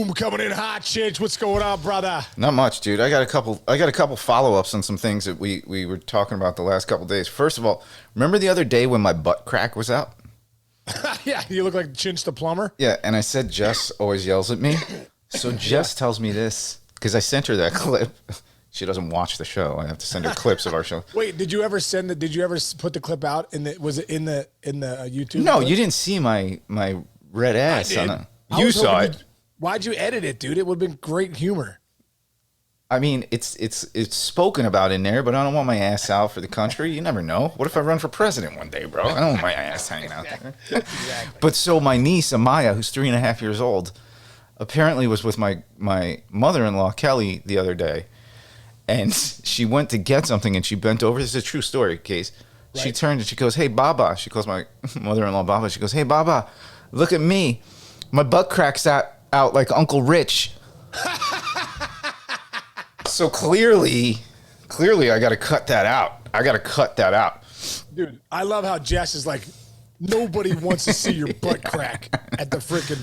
Boom, coming in hot, Chinch. What's going on, brother? Not much, dude. I got a couple follow-ups on some things that we were talking about the last couple days. First of all, remember the other day when my butt crack was out? Yeah, you look like Chinch the plumber. Yeah, and I said Jess always yells at me. So Jess tells me this because I sent her that clip. She doesn't watch the show. I have to send her clips of our show. Wait, did you ever put the clip out was it in the YouTube? No, clip? you didn't see my red ass. I did. You saw it. Why'd you edit it, dude? It would have been great humor. I mean, it's spoken about in there, but I don't want my ass out for the country. You never know. What if I run for president one day, bro? I don't want my ass hanging out there. Exactly. But so my niece, Amaya, who's 3.5 years old, apparently was with my mother-in-law, Kelly, the other day. And she went to get something, and she bent over. This is a true story, Case. Right. She turned, and she goes, "Hey, Baba." She calls my mother-in-law Baba. She goes, "Hey, Baba, look at me. My butt cracks out like Uncle Rich." So clearly, I got to cut that out. Dude, I love how Jess is like, nobody wants to see your butt crack at the freaking,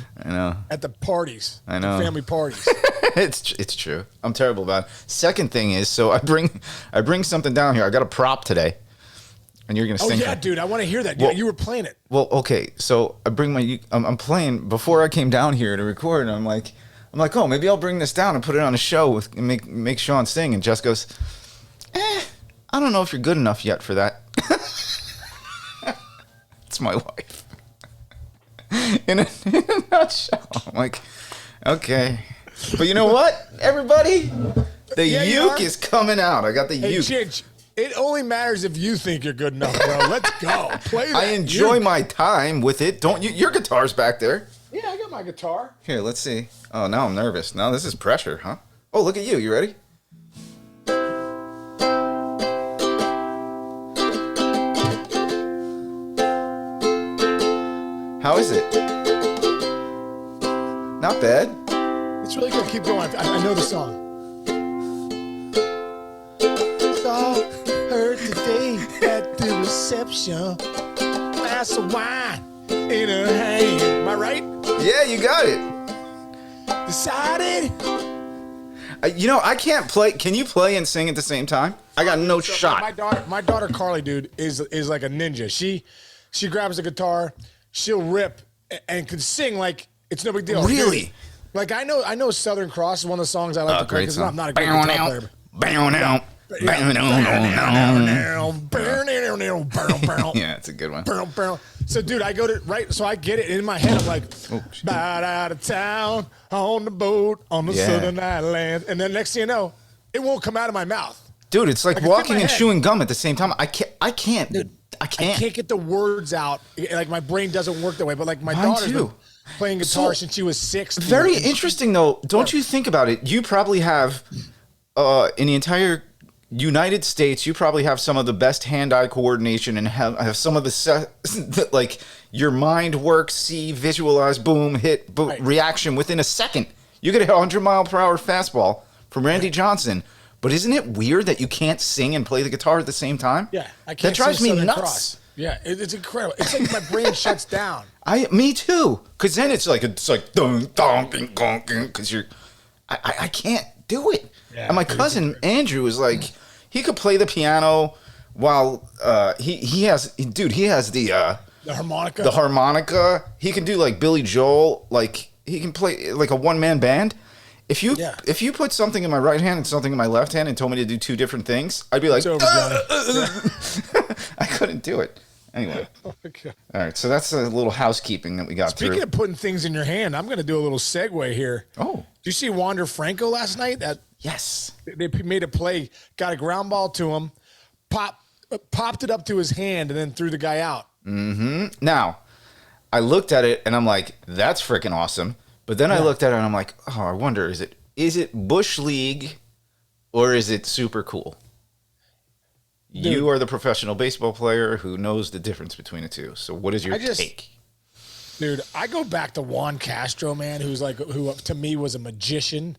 at the parties. I know. The family parties. It's true. I'm terrible about it. Second thing is, so I bring something down here. I got a prop today. And you're going to sing. Oh, yeah, dude. I want to hear that. Well, you were playing it. Well, okay. So I bring I'm playing before I came down here to record. And I'm like, oh, maybe I'll bring this down and put it on a show and make Sean sing. And Jess goes, I don't know if you're good enough yet for that. It's my wife. In a nutshell. I'm like, okay. But you know what, everybody? The uke is coming out. I got the uke. Chinch, it only matters if you think you're good enough, bro. Let's go. Play that. I enjoy my time with it. Don't you? Your guitar's back there. Yeah, I got my guitar. Here, let's see. Oh, now I'm nervous. Now this is pressure, huh? Oh, look at you. You ready? How is it? Not bad. It's really good. Keep going. I know the song. Saw her today at the reception. Glass of wine in her hand. Am I right? Yeah, you got it. Decided. I can't play. Can you play and sing at the same time? I got no shot. My daughter Carly, dude, is like a ninja. She grabs a guitar, she'll rip and can sing like it's no big deal. Really? Dude, like I know Southern Cross is one of the songs I like to play because I'm not a great guitar player. Yeah, it's a good one. So, dude, I go to so I get it in my head. I'm like, right out of town on the boat on the Southern Island, and then next thing you know, it won't come out of my mouth. Dude, it's like walking and chewing gum at the same time. I can't. Dude, I can't get the words out. Like my brain doesn't work that way. But like my daughter's been playing guitar since she was 6. Very interesting, though. Don't you think about it? You probably have in the entire United States, you probably have some of the best hand-eye coordination and have some of the like your mind works, see, visualize, boom, hit, boom, reaction within a second. You get a 100-mile-per-hour fastball from Randy Johnson. But isn't it weird that you can't sing and play the guitar at the same time? Yeah, I can't. That drives me nuts. Cross. Yeah, it's incredible. It's like my brain shuts down. Me too. Because then it's like dun dun ding dong because I can't do it. Yeah, and my cousin Andrew is like, he could play the piano while he has the harmonica. The harmonica. He can do like Billy Joel. Like he can play like a one-man band. If you put something in my right hand and something in my left hand and told me to do two different things, I'd be like, I couldn't do it. Anyway. Okay. All right. So that's a little housekeeping that we got through. Speaking of putting things in your hand, I'm going to do a little segue here. Oh. Did you see Wander Franco last night? Yes. They made a play, got a ground ball to him, popped it up to his hand, and then threw the guy out. Mm-hmm. Now, I looked at it, and I'm like, that's freaking awesome. But then I looked at it and I'm like, oh, I wonder, is it Bush League or is it super cool? Dude, you are the professional baseball player who knows the difference between the two. So what is your take? Dude, I go back to Juan Castro, man, who to me was a magician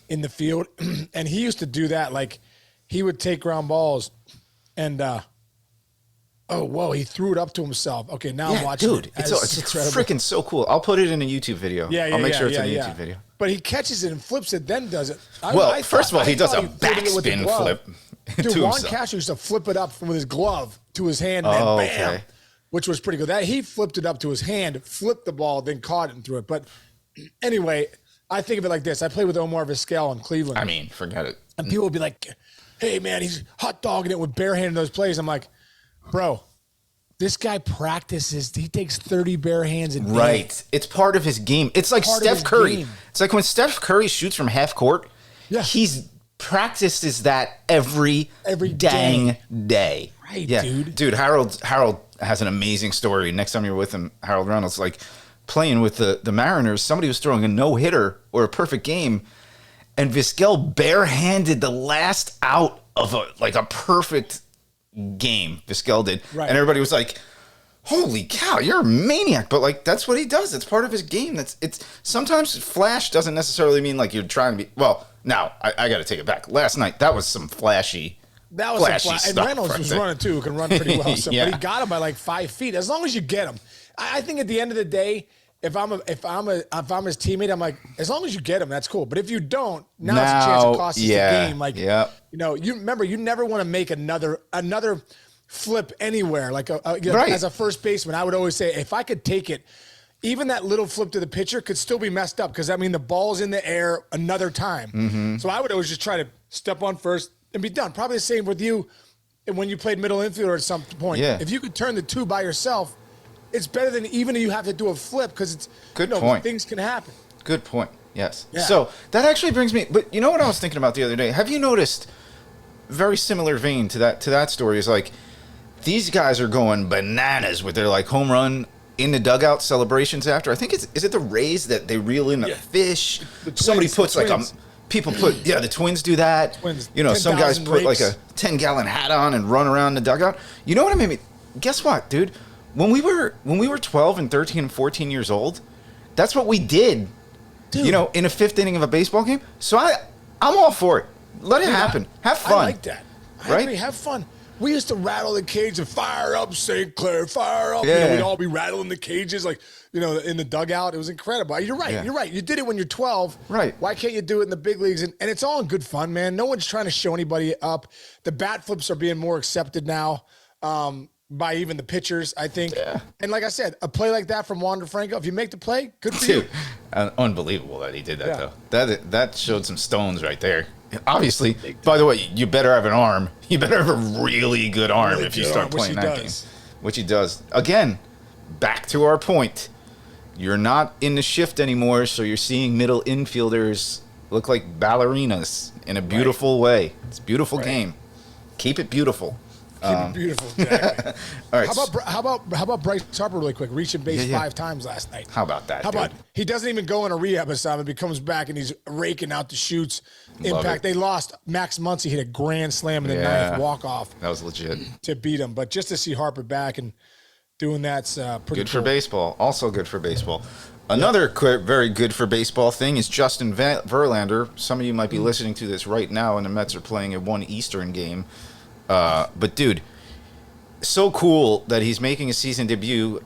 in the field. And he used to do that. Like he would take ground balls and Oh, whoa, he threw it up to himself. Okay, now I'm watching dude, it. it's incredible. freaking so cool. I'll put it in a YouTube video. I'll make sure it's in a YouTube video. But he catches it and flips it, then does it. First of all, he does a backspin flip. Dude, Juan Castro used to flip it up with his glove to his hand, and then bam, which was pretty good. That he flipped it up to his hand, flipped the ball, then caught it and threw it. But anyway, I think of it like this. I played with Omar Vizquel in Cleveland. I mean, forget it. And people would be like, hey, man, he's hot dogging it with barehanded those plays. I'm like, bro, this guy practices. He takes 30 bare hands a day. Right. It's part of his game. It's like Steph Curry. Game. It's like when Steph Curry shoots from half court, he's practices that every dang day. Right, dude. Dude, Harold has an amazing story. Next time you're with him, Harold Reynolds, like playing with the Mariners, somebody was throwing a no-hitter or a perfect game, and Vizquel barehanded the last out of a perfect game. Vizquel did. Right. And everybody was like, holy cow, you're a maniac. But like, that's what he does. It's part of his game. It's sometimes flash doesn't necessarily mean like you're trying to be, well, now I got to take it back. Last night, that was some flashy. That was flashy stuff. And Reynolds was running too, who can run pretty well. So, but he got him by like 5 feet. As long as you get him. I think at the end of the day, if I'm his teammate, I'm like, as long as you get him, that's cool. But if you don't, now it's a chance it costs us the game. Like, you remember, you never want to make another flip anywhere. Like as a first baseman, I would always say, if I could take it, even that little flip to the pitcher could still be messed up because, I mean, the ball's in the air another time. Mm-hmm. So I would always just try to step on first and be done. Probably the same with you when you played middle infielder at some point. Yeah. If you could turn the two by yourself, it's better than even if you have to do a flip because it's good point. Things can happen. Good point. Yes. Yeah. So that actually brings me. But you know what I was thinking about the other day? Have you noticed? Very similar vein to that story is like these guys are going bananas with their like home run in the dugout celebrations after. I think is it the Rays that they reel in a fish? Somebody puts like people put the Twins do that. Twins, some guys put like a 10-gallon hat on and run around the dugout. You know what I mean? Guess what, dude? When we were 12 and 13 and 14 years old, that's what we did. Dude. In a fifth inning of a baseball game. So I'm all for it. Let it happen. Have fun. I like that. I agree. Have fun. We used to rattle the cage and fire up St. Clair, fire up. Yeah. We'd all be rattling the cages like, in the dugout. It was incredible. You're right. Yeah. You're right. You did it when you're 12. Right. Why can't you do it in the big leagues? And it's all in good fun, man. No one's trying to show anybody up. The bat flips are being more accepted now. By even the pitchers, I think. Yeah. And like I said, a play like that from Wander Franco, if you make the play, good for you. Unbelievable that he did that, though. That showed some stones right there. Obviously, by the way, you better have an arm. You better have a really good arm if you start playing that game. Which he does. Again, back to our point. You're not in the shift anymore, so you're seeing middle infielders look like ballerinas in a beautiful way. It's a beautiful game. Keep it beautiful. Keep it beautiful, Jack. All right. How about Bryce Harper really quick? Reaching base 5 times last night. How about that? How about he doesn't even go on a rehab assignment, but comes back and he's raking out the shoots. Impact. They lost. Max Muncy hit a grand slam in the 9th walk-off. That was legit. To beat him. But just to see Harper back and doing that's pretty good for baseball. Also good for baseball. Another very good for baseball thing is Justin Verlander. Some of you might be listening to this right now, and the Mets are playing a 1 Eastern game. But dude, so cool that he's making a season debut.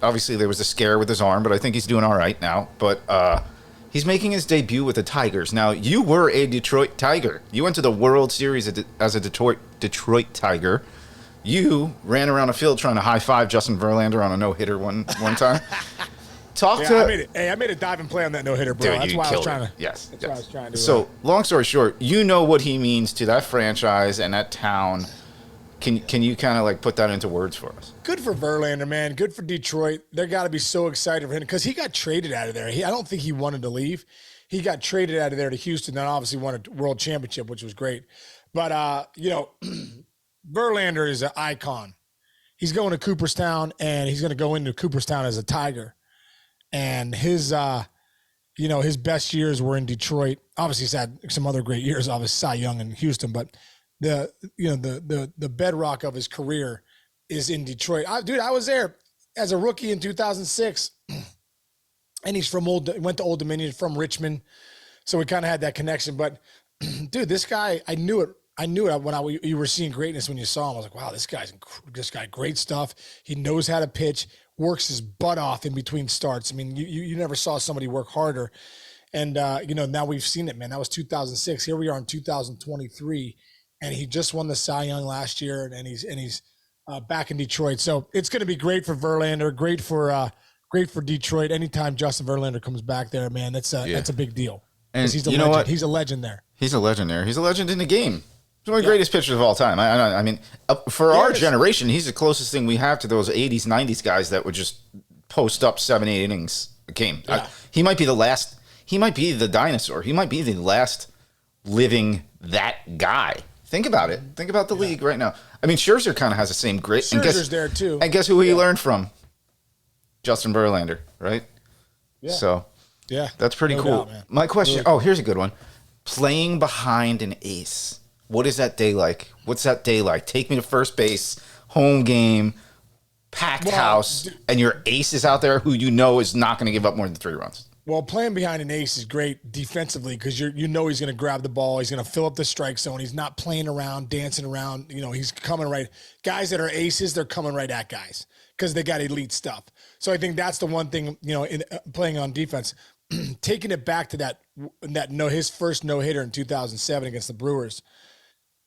Obviously there was a scare with his arm, but I think he's doing all right now. But he's making his debut with the Tigers. Now, you were a Detroit Tiger. You went to the World Series as a Detroit Tiger. You ran around the field trying to high-five Justin Verlander on a no-hitter one time. I made a diving play on that no-hitter, bro. Dude, that's why I was trying to. Yes. That's why I was trying to. So, long story short, you know what he means to that franchise and that town. Can you kind of like put that into words for us? Good for Verlander, man. Good for Detroit. They got to be so excited for him because he got traded out of there. I don't think he wanted to leave. He got traded out of there to Houston, then obviously won a world championship, which was great. But Verlander is an icon. He's going to Cooperstown, and he's going to go into Cooperstown as a Tiger. And his best years were in Detroit. Obviously, he's had some other great years, obviously Cy Young in Houston, but the bedrock of his career is in Detroit. I was there as a rookie in 2006, and he's went to Old Dominion from Richmond, so we kind of had that connection. But dude, this guy, I knew it I knew it when you were seeing greatness when you saw him. I was like, wow, this guy, great stuff. He knows how to pitch, works his butt off in between starts. I mean, you never saw somebody work harder. And, now we've seen it, man. That was 2006. Here we are in 2023, and he just won the Cy Young last year, and he's back in Detroit. So it's going to be great for Verlander, great for Detroit. Anytime Justin Verlander comes back there, man, that's a big deal. And he's a legend. What? He's a legend there. He's a legend there. He's a legend in the game. He's one of the greatest pitchers of all time. I mean, for our generation, he's the closest thing we have to those 80s, 90s guys that would just post up 7-8 innings a game. Yeah. He might be the last. He might be the dinosaur. He might be the last living that guy. Think about it. Think about the league right now. I mean, Scherzer kind of has the same grit. Scherzer's there too. And guess who he learned from? Justin Verlander, right? Yeah. So, yeah, that's pretty cool. Doubt, My question. Oh, here's a good one. Playing behind an ace. What is that day like? What's that day like? Take me to first base, home game, packed house, and your ace is out there who you know is not going to give up more than 3 runs. Well, playing behind an ace is great defensively because he's going to grab the ball. He's going to fill up the strike zone. He's not playing around, dancing around. He's coming right. Guys that are aces, they're coming right at guys because they got elite stuff. So I think that's the one thing, in playing on defense, taking it back to that his first no-hitter in 2007 against the Brewers.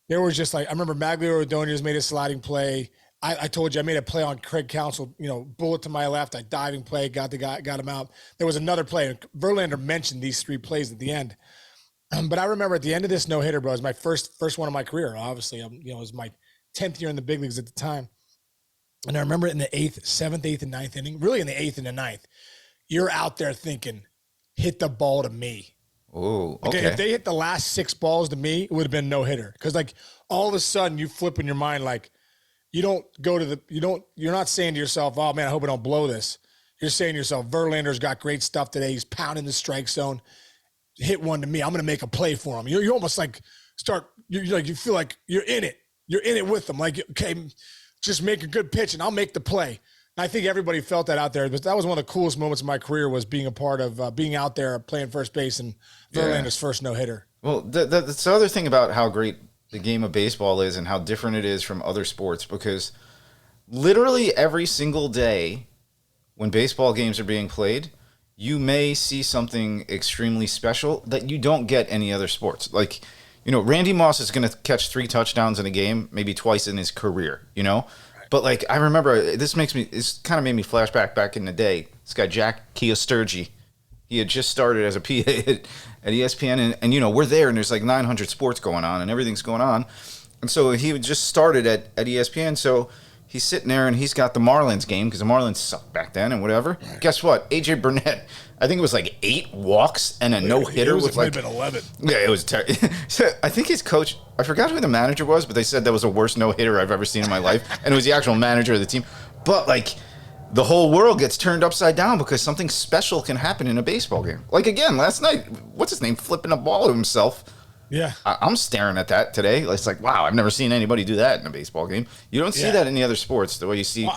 There was just I remember Maglio Ordonez made a sliding play. I told you I made a play on Craig Counsell, bullet to my left. I diving play, got him out. There was another play. Verlander mentioned these 3 plays at the end. But I remember at the end of this no-hitter, bro, it was my first one of my career. Obviously, it was my 10th year in the big leagues at the time. And I remember in the 7th, 8th, and 9th inning, really in the 8th and the 9th, you're out there thinking, hit the ball to me. Oh, okay. If they hit the last 6 balls to me, it would have been no-hitter. Because, all of a sudden, you flip in your mind, you're not saying to yourself, oh, man, I hope I don't blow this. You're saying to yourself, Verlander's got great stuff today. He's pounding the strike zone. Hit one to me. I'm going to make a play for him. You almost you feel like you're in it. You're in it with them. Okay, just make a good pitch and I'll make the play. And I think everybody felt that out there. But that was one of the coolest moments of my career was being a part of being out there playing first base and Verlander's first no-hitter. Well, that's the other thing about how great the game of baseball is and how different it is from other sports, because literally every single day when baseball games are being played, you may see something extremely special that you don't get any other sports. Randy Moss is going to catch 3 touchdowns in a game, maybe twice in his career, Right. But I remember it's kind of made me flash back in the day. This guy, Jack Kiosturgi, he had just started as a PA at ESPN, and we're there, and there's 900 sports going on, and everything's going on. And so he just started at ESPN, so he's sitting there, and he's got the Marlins game, because the Marlins sucked back then and whatever. Right. Guess what? A.J. Burnett, I think it was 8 walks and a no-hitter. It might have been 11. Yeah, it was terrible. So I think his coach, I forgot who the manager was, but they said that was the worst no-hitter I've ever seen in my life, and it was the actual manager of the team. But, the whole world gets turned upside down because something special can happen in a baseball game. Again, last night, what's his name, flipping a ball to himself. Yeah. I'm staring at that today. It's wow, I've never seen anybody do that in a baseball game. You don't see that in the other sports, the way you see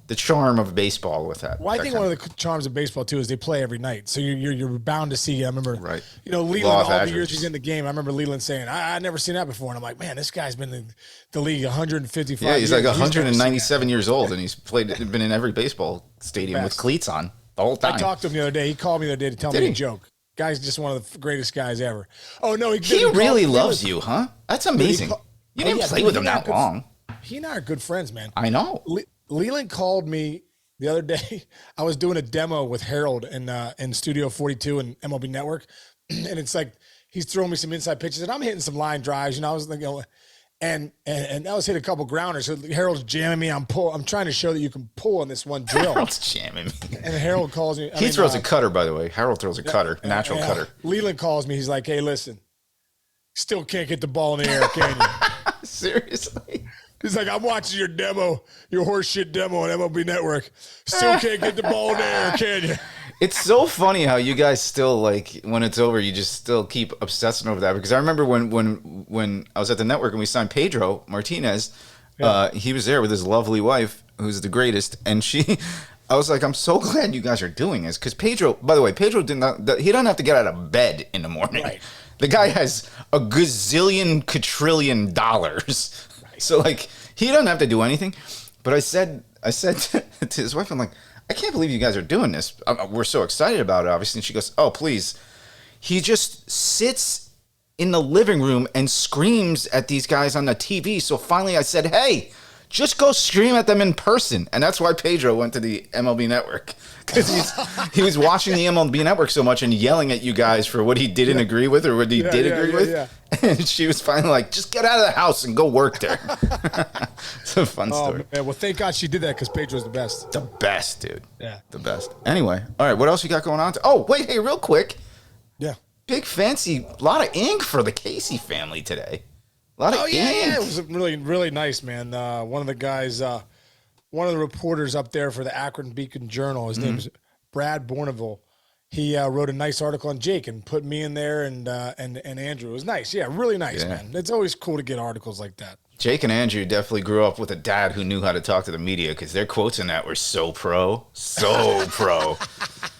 the charm of baseball with that. Well, I think one of the charms of baseball, too, is they play every night. So you're bound to see, I remember, right. Leland, all the years he's in the game, I remember Leland saying, I've never seen that before. And I'm like, man, this guy's been in the league 155 years. Yeah, he's 197 years old, and he's been in every baseball stadium with cleats on the whole time. I talked to him the other day. He called me the other day to tell me a joke. Guy's just one of the greatest guys ever. Oh, no. He really loves you, huh? That's amazing. You didn't play with him that long. He and I are good friends, man. I know. Leland called me the other day. I was doing a demo with Harold in Studio 42 and MLB Network, and it's he's throwing me some inside pitches, and I'm hitting some line drives. I was and I was hitting a couple grounders. So Harold's jamming me. I'm trying to show that you can pull on this one drill. Harold's jamming me. And Harold calls me. He throws a cutter, by the way. Harold throws a cutter, natural cutter. Leland calls me. He's like, "Hey, listen, still can't get the ball in the air, can you?" Seriously. He's like, I'm watching your demo, your horseshit demo on MLB Network. Still can't get the ball in the air, can you? It's so funny how you guys still, when it's over, you just still keep obsessing over that. Because I remember when I was at the network and we signed Pedro Martinez, he was there with his lovely wife, who's the greatest. And I was like, I'm so glad you guys are doing this. Because Pedro, by the way, he doesn't have to get out of bed in the morning. Right. The guy has a gazillion quadrillion dollars. Right. So like he doesn't have to do anything. But I said to his wife, I'm like, I can't believe you guys are doing this. We're so excited about it, obviously. And she goes, oh, please. He just sits in the living room and screams at these guys on the TV. So finally I said, hey, just go scream at them in person. And that's why Pedro went to the MLB Network. Because he was watching the MLB Network so much and yelling at you guys for what he didn't agree with or what he did agree with. Yeah. And she was finally like, just get out of the house and go work there. It's a fun story. Man, well, thank God she did that because Pedro's the best. The best, dude. Yeah. The best. Anyway, all right, what else you got going on? Oh, wait, hey, real quick. Yeah. Big fancy, lot of ink for the Casey family today. A lot of ink. Yeah. It was really, really nice, man. One of the guys, one of the reporters up there for the Akron Beacon Journal, his name is Brad Bourneville. He wrote a nice article on Jake and put me in there and Andrew. It was nice. Yeah, really nice, man. It's always cool to get articles like that. Jake and Andrew definitely grew up with a dad who knew how to talk to the media because their quotes in that were so pro.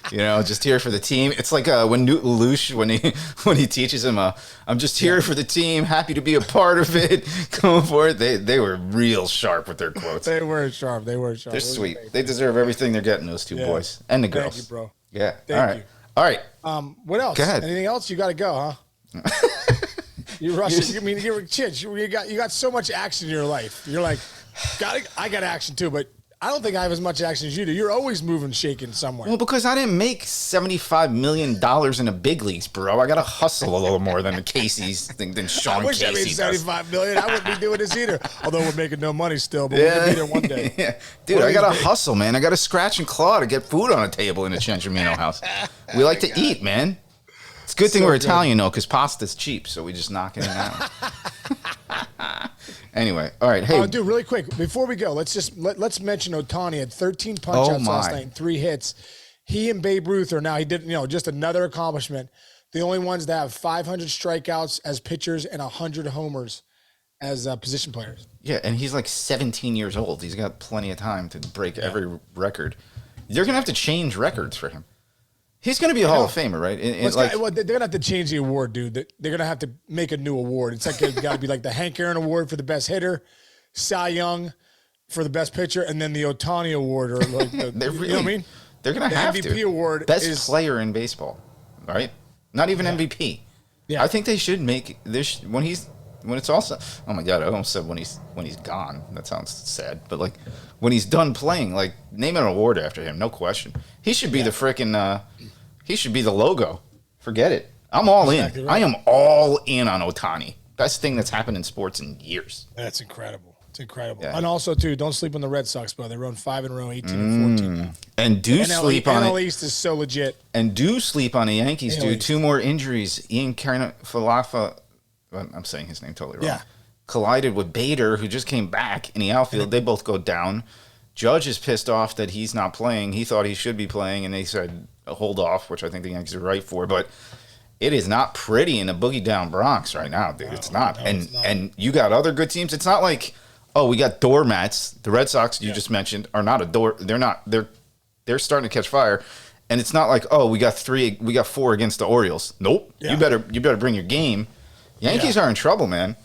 You know, just here for the team. It's like when Newt Lelouch, when he teaches him, I'm just here for the team, happy to be a part of it, going for it. They were real sharp with their quotes. They were sharp. They're sweet. They deserve everything they're getting, those two boys. And the girls. Thank you, bro. Yeah. Thank you. All right. What else? Go ahead. Anything else? You got to go, huh? You're rushing. I mean, you're Chinch. You got so much action in your life. You're like, I got action too, but I don't think I have as much action as you do. You're always moving, shaking somewhere. Well, because I didn't make $75 million in the big leagues, bro. I got to hustle a little more than the Casey's thing, than Sean Casey I wish I made $75 million. I wouldn't be doing this either. Although we're making no money still, but we're going to be there one day. Yeah. Dude, I got to hustle, man. I got to scratch and claw to get food on a table in a Chenchimino house. We like to eat, man. It's a good thing we're Italian, though, because pasta's cheap, so we just knock it out. Anyway, all right. Hey, dude, really quick before we go, let's mention Ohtani had 13 punch-outs last night, and 3 hits. He and Babe Ruth are now. He did, just another accomplishment. The only ones that have 500 strikeouts as pitchers and 100 homers as position players. Yeah, and he's like 17 years old. He's got plenty of time to break every record. You're gonna have to change records for him. He's going to be a Hall of Famer, right? They're going to have to change the award, dude. They're going to have to make a new award. It's like it's got to be like the Hank Aaron Award for the best hitter, Cy Young for the best pitcher, and then the Ohtani Award, or like you know what I mean? They're going to have MVP to. MVP award best player in baseball, right? Not even MVP. Yeah, I think they should make this when it's all. Oh my God, I almost said when he's gone. That sounds sad, but like when he's done playing, like name an award after him, no question. He should be the freaking. He should be the logo. Forget it. I'm all in. Right. I am all in on Ohtani. Best thing that's happened in sports in years. That's incredible. It's incredible. Yeah. And also, too, don't sleep on the Red Sox, bro. They run 5 in a row, 18 and 14. And sleep on it. NL East is so legit. And sleep on the Yankees, dude. 2 more injuries. Ian Falafa, I'm saying his name totally wrong. Yeah. Collided with Bader, who just came back in the outfield. They both go down. Judge is pissed off that he's not playing. He thought he should be playing, and they said hold off, which I think the Yankees are right for. But it is not pretty in the boogie down Bronx right now, dude. It's not. And you got other good teams. It's not like, we got doormats. The Red Sox you just mentioned are not a door. They're not. They're starting to catch fire. And it's not like, we got 4 against the Orioles. Nope. Yeah. You better bring your game. Yankees are in trouble, man.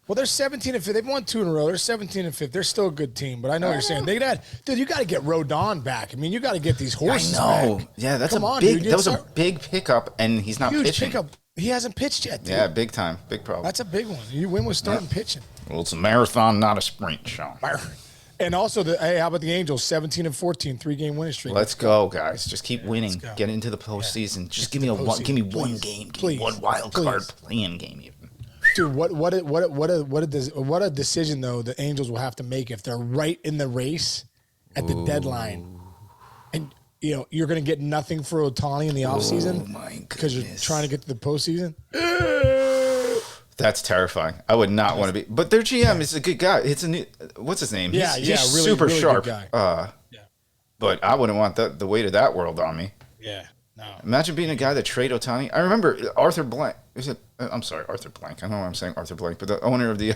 Well, they're 17 and 5. They've won 2 in a row. They're 17 and 5. They're still a good team, but I know what you're saying. Dude, you got to get Rodon back. I mean, you got to get these horses back. Yeah, that's that was a big pickup, and he's not pitching. Huge pickup. He hasn't pitched yet, dude. Yeah, big time. Big problem. That's a big one. You win with starting pitching. Well, it's a marathon, not a sprint, Sean. And also, how about the Angels? 17 and 14, 3-game winning streak. Let's go, guys. Just keep winning. Get into the postseason. Just give me one game. Give me one wild card playing game, even. Dude, what a decision though the Angels will have to make if they're right in the race at the deadline, and you're going to get nothing for Ohtani in the offseason because you're trying to get to the postseason. That's terrifying. I would not want to be. But their GM is a good guy. It's a new. What's his name? He's really, super really sharp. Good guy. But I wouldn't want the weight of that world on me. Yeah. No. Imagine being a guy that traded Ohtani. I remember Arthur Blank. I'm sorry, Arthur Blank. I don't know why I'm saying Arthur Blank, but the owner of the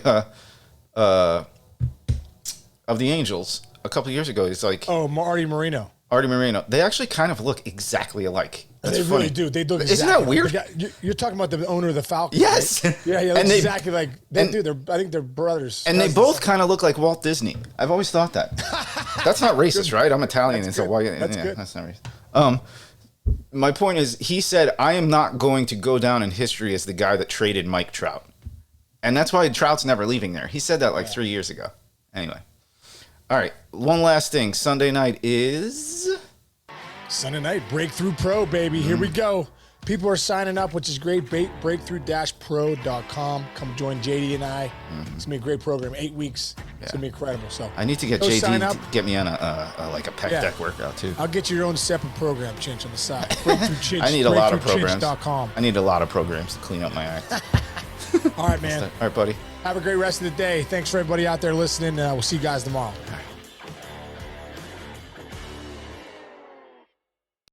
Angels a couple of years ago. He's like, Artie Moreno. Artie Moreno. They actually kind of look exactly alike. They really do. They do. Exactly. Isn't that weird? You're talking about the owner of the Falcons. Yes. Right? Yeah. And exactly like they do. I think they're brothers. And they both kind of look like Walt Disney. I've always thought that. That's not racist, right? I'm Italian. It's a white. That's good. That's not racist. My point is, he said, I am not going to go down in history as the guy that traded Mike Trout. And that's why Trout's never leaving there. He said that like 3 years ago. Anyway. All right. One last thing. Sunday night is... Sunday night, Breakthrough Pro, baby. Here we go. People are signing up, which is great. Breakthrough-pro.com. Come join JD and I. It's going to be a great program. 8 weeks. It's going to be incredible. So I need to get JD to get me on a pec deck workout, too. I'll get you your own separate program, Chinch, on the side. Breakthrough Chinch. I need a lot of programs. Chinch.com. I need a lot of programs to clean up my act. All right, man. All right, buddy. Have a great rest of the day. Thanks for everybody out there listening. We'll see you guys tomorrow. All right.